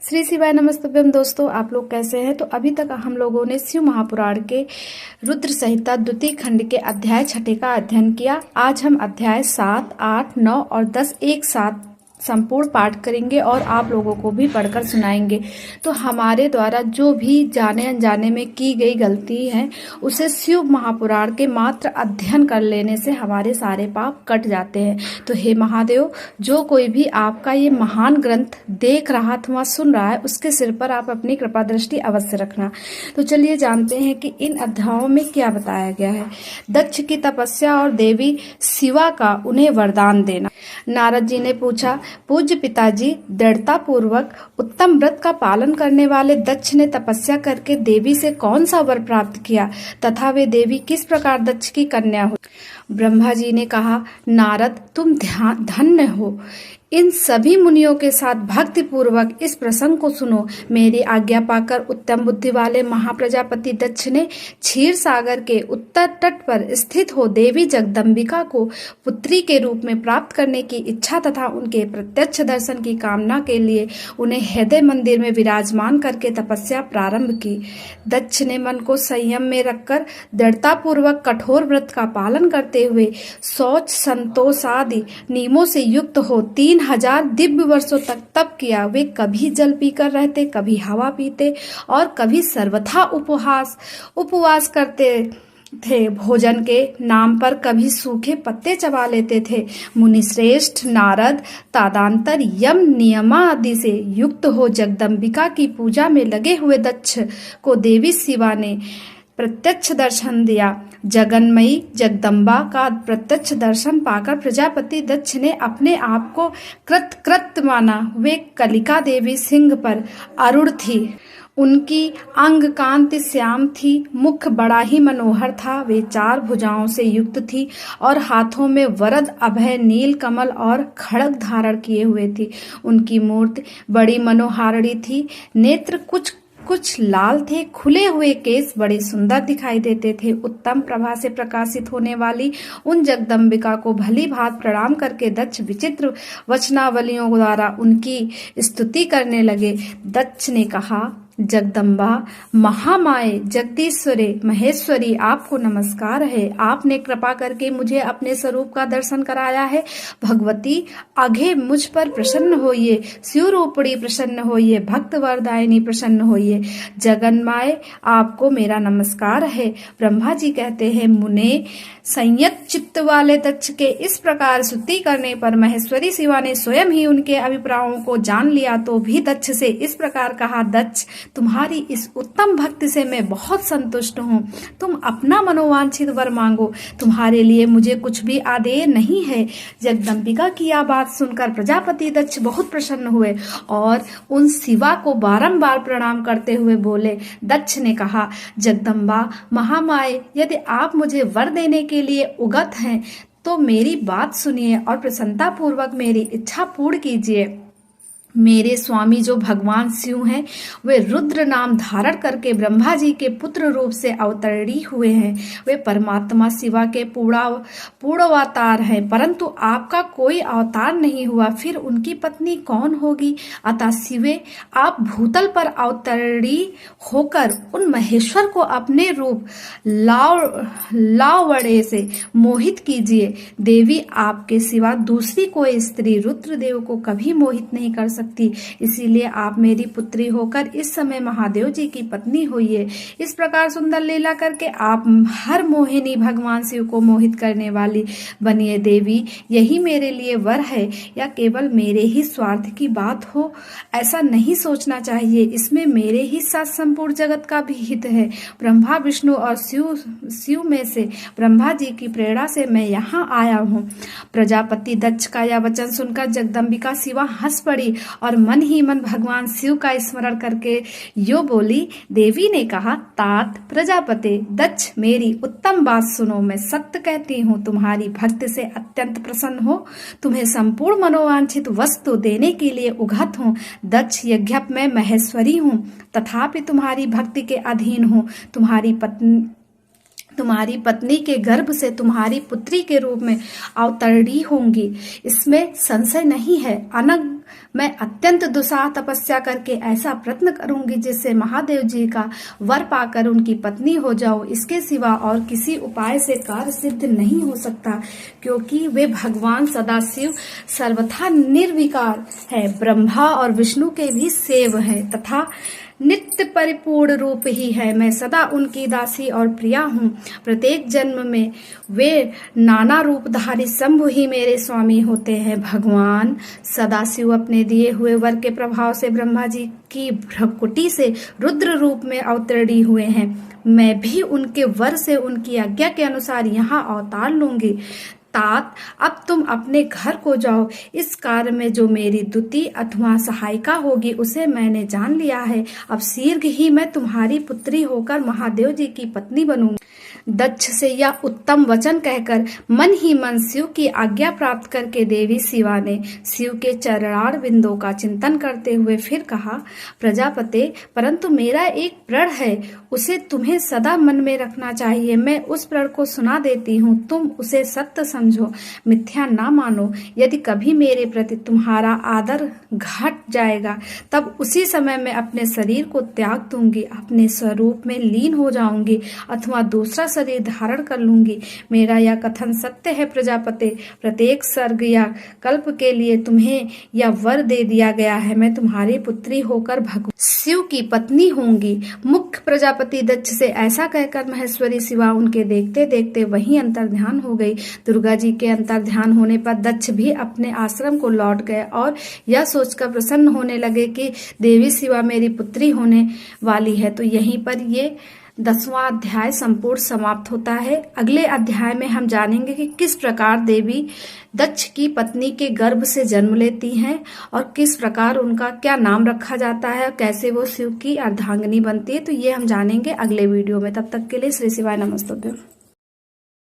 श्री शिवाय नमस्तभ्यम। दोस्तों, आप लोग कैसे हैं? तो अभी तक हम लोगों ने शिव महापुराण के रुद्र संहिता द्वितीय खंड के अध्याय 6 का अध्ययन किया। आज हम अध्याय 7, 8, 9 और 10 एक साथ संपूर्ण पाठ करेंगे और आप लोगों को भी पढ़कर सुनाएंगे। तो हमारे द्वारा जो भी जाने अनजाने में की गई गलती है उसे शिव महापुराण के मात्र अध्ययन कर लेने से हमारे सारे पाप कट जाते हैं। तो हे महादेव, जो कोई भी आपका ये महान ग्रंथ देख रहा अथवा सुन रहा है उसके सिर पर आप अपनी कृपा दृष्टि अवश्य रखना। तो चलिए जानते हैं कि इन अध्यायों में क्या बताया गया है। दक्ष की तपस्या और देवी शिवा का उन्हें वरदान देना। नारद जी ने पूछा, पूज्य पिताजी, दृढ़ता पूर्वक उत्तम व्रत का पालन करने वाले दक्ष ने तपस्या करके देवी से कौन सा वर प्राप्त किया तथा वे देवी किस प्रकार दक्ष की कन्या हुई? ब्रह्मा जी ने कहा, नारद, तुम धन्य हो। इन सभी मुनियों के साथ भक्ति पूर्वक इस प्रसंग को सुनो। मेरी आज्ञा पाकर उत्तम बुद्धि वाले महाप्रजापति दक्ष ने क्षीर सागर के उत्तर तट पर स्थित हो देवी जगदम्बिका को पुत्री के रूप में प्राप्त करने की इच्छा तथा उनके प्रत्यक्ष दर्शन की कामना के लिए उन्हें हृदय मंदिर में विराजमान करके तपस्या प्रारंभ की। दक्ष ने मन को संयम में रखकर दृढ़ता पूर्वक कठोर व्रत का पालन करते हुए शौच संतोष आदि नियमों से युक्त हो 3000 दिव्य वर्षों तक तप किया। वे कभी जल पीकर रहते, कभी हवा पीते और कभी सर्वथा उपवास करते थे। भोजन के नाम पर कभी सूखे पत्ते चबा लेते थे। मुनिश्रेष्ठ नारद तादांतर यम नियमादि से युक्त हो जगदम्बिका की पूजा में लगे हुए दक्ष को देवी शिवा ने प्रत्यक्ष दर्शन दिया। जगन्मयी जगदम्बा का प्रत्यक्ष दर्शन पाकर प्रजापति दक्ष ने अपने आप को कृत माना। वे कलिका देवी सिंह पर आरूढ़ थी। उनकी अंग कांति श्याम थी, मुख बड़ा ही मनोहर था। वे 4 भुजाओं से युक्त थी और हाथों में वरद अभय नील कमल और खड्ग धारण किए हुए थी। उनकी मूर्ति बड़ी मनोहारिणी थी। नेत्र कुछ लाल थे। खुले हुए केस बड़े सुंदर दिखाई देते थे। उत्तम प्रभा से प्रकाशित होने वाली उन जगदम्बिका को भली भांति प्रणाम करके दक्ष विचित्र वचनावलियों द्वारा उनकी स्तुति करने लगे। दक्ष ने कहा, जगदम्बा, महामाये, जगदीश्वरे, महेश्वरी, आपको नमस्कार है। आपने कृपा करके मुझे अपने स्वरूप का दर्शन कराया है। भगवती, आगे मुझ पर प्रसन्न होइए। शिवरूपणी प्रसन्न होइए। भक्त वरदायिनी प्रसन्न होइए। जगन्माये, आपको मेरा नमस्कार है। ब्रह्मा जी कहते हैं, मुने, संयत चित्त वाले दक्ष के इस प्रकार स्तुति करने पर महेश्वरी शिवा ने स्वयं ही उनके अभिप्रायों को जान लिया तो भी दक्ष से इस प्रकार कहा, दक्ष, तुम्हारी इस उत्तम भक्ति से मैं बहुत संतुष्ट हूँ। तुम अपना मनोवांछित वर मांगो। तुम्हारे लिए मुझे कुछ भी आदेय नहीं है। जगदम्बिका की यह बात सुनकर प्रजापति दक्ष बहुत प्रसन्न हुए और उन शिवा को बारंबार प्रणाम करते हुए बोले। दक्ष ने कहा, जगदम्बा, महामाये, यदि आप मुझे वर देने के लिए उगत हैं तो मेरी बात सुनिए और प्रसन्नता पूर्वक मेरी इच्छा पूर्ण कीजिए। मेरे स्वामी जो भगवान शिव हैं, वे रुद्र नाम धारण करके ब्रह्मा जी के पुत्र रूप से अवतरणी हुए हैं। वे परमात्मा शिवा के पूर्वावतार हैं, परंतु आपका कोई अवतार नहीं हुआ। फिर उनकी पत्नी कौन होगी? अतः शिवे, आप भूतल पर अवतरणी होकर उन महेश्वर को अपने रूप लावड़े से मोहित कीजिए। देवी, आपके सिवा दूसरी कोई स्त्री रुद्रदेव को कभी मोहित नहीं कर सकती। इसीलिए आप मेरी पुत्री होकर इस समय महादेव जी की पत्नी होइए। इस प्रकार सुंदर लीला करके आप हर मोहिनी भगवान शिव को मोहित करने वाली बनिए। देवी, यही मेरे लिए वर है या केवल मेरे ही स्वार्थ की बात हो, ऐसा नहीं सोचना चाहिए। इसमें मेरे ही साथ संपूर्ण जगत का भी हित है। ब्रह्मा, विष्णु और शिव में से ब्रह्मा जी की प्रेरणा से मैं यहाँ आया हूँ। प्रजापति दक्ष का यह वचन सुनकर जगदम्बिका शिवा हंस पड़ी और मन ही मन भगवान शिव का स्मरण करके यो बोली। देवी ने कहा, तात प्रजापति दक्ष, मेरी उत्तम बात सुनो। मैं सत्य कहती हूँ, तुम्हारी भक्ति से अत्यंत प्रसन्न हो। तुम्हें संपूर्ण मनोवांछित वस्तु देने के लिए उगत हूँ। दक्ष, यज्ञप में महेश्वरी हूँ, तथापि तुम्हारी भक्ति के अधीन हूँ। तुम्हारी पत्नी के गर्भ से तुम्हारी पुत्री के रूप में अवतरणी होंगी, इसमें संशय नहीं है। अनग मैं अत्यंत दुस्साह तपस्या करके ऐसा प्रयत्न करूंगी जिससे महादेव जी का वर पाकर उनकी पत्नी हो जाऊं। इसके सिवा और किसी उपाय से कार्य सिद्ध नहीं हो सकता, क्योंकि वे भगवान सदाशिव सर्वथा निर्विकार है, ब्रह्मा और विष्णु के भी सेव है तथा नित्य परिपूर्ण रूप ही है। मैं सदा उनकी दासी और प्रिया हूँ। प्रत्येक जन्म में वे नाना रूपधारी शंभु ही मेरे स्वामी होते हैं। भगवान सदाशिव अपने दिए हुए वर के प्रभाव से ब्रह्मा जी की भ्रकुटी से रुद्र रूप में अवतरणी हुए हैं। मैं भी उनके वर से उनकी आज्ञा के अनुसार यहाँ अवतार लूंगी। तात, अब तुम अपने घर को जाओ। इस कार्य में जो मेरी दुती अथवा सहायिका होगी उसे मैंने जान लिया है। अब शीघ्र ही मैं तुम्हारी पुत्री होकर महादेव जी की पत्नी बनूंगी। दक्ष से यह उत्तम वचन कहकर मन ही मन शिव की आज्ञा प्राप्त करके देवी शिवा ने शिव के चरणार बिंदों का चिंतन करते हुए फिर कहा, प्रजापते, परंतु मेरा एक प्रण है, उसे तुम्हें सदा मन में रखना चाहिए। मैं उस प्रण को सुना देती हूँ, तुम उसे सत्य समझो, मिथ्या ना मानो। यदि कभी मेरे प्रति तुम्हारा आदर घट जाएगा तब उसी समय मैं अपने शरीर को त्याग दूंगी, अपने स्वरूप में लीन हो जाऊंगी अथवा दूसरा शरीर धारण कर लूंगी। मेरा यह कथन सत्य है प्रजापते। प्रत्येक सर्ग या कल्प के लिए तुम्हें यह वर दे दिया गया है। मैं तुम्हारी पुत्री होकर भगवान शिव की पत्नी होंगी। मुख्य प्रजापति दक्ष से ऐसा कहकर महेश्वरी शिवा उनके देखते देखते वहीं अंतर्ध्यान हो गई। दुर्गा जी के अंतर्ध्यान होने पर दक्ष भी अपने आश्रम को लौट गए और यह सोचकर प्रसन्न होने लगे कि देवी शिवा मेरी पुत्री होने वाली है। तो यहीं पर ये 10वां अध्याय संपूर्ण समाप्त होता है। अगले अध्याय में हम जानेंगे कि किस प्रकार देवी दक्ष की पत्नी के गर्भ से जन्म लेती हैं और किस प्रकार उनका क्या नाम रखा जाता है, कैसे वो शिव की अर्धांगिनी बनती है। तो ये हम जानेंगे अगले वीडियो में। तब तक के लिए श्री शिवाय नमस्तुभ्यं।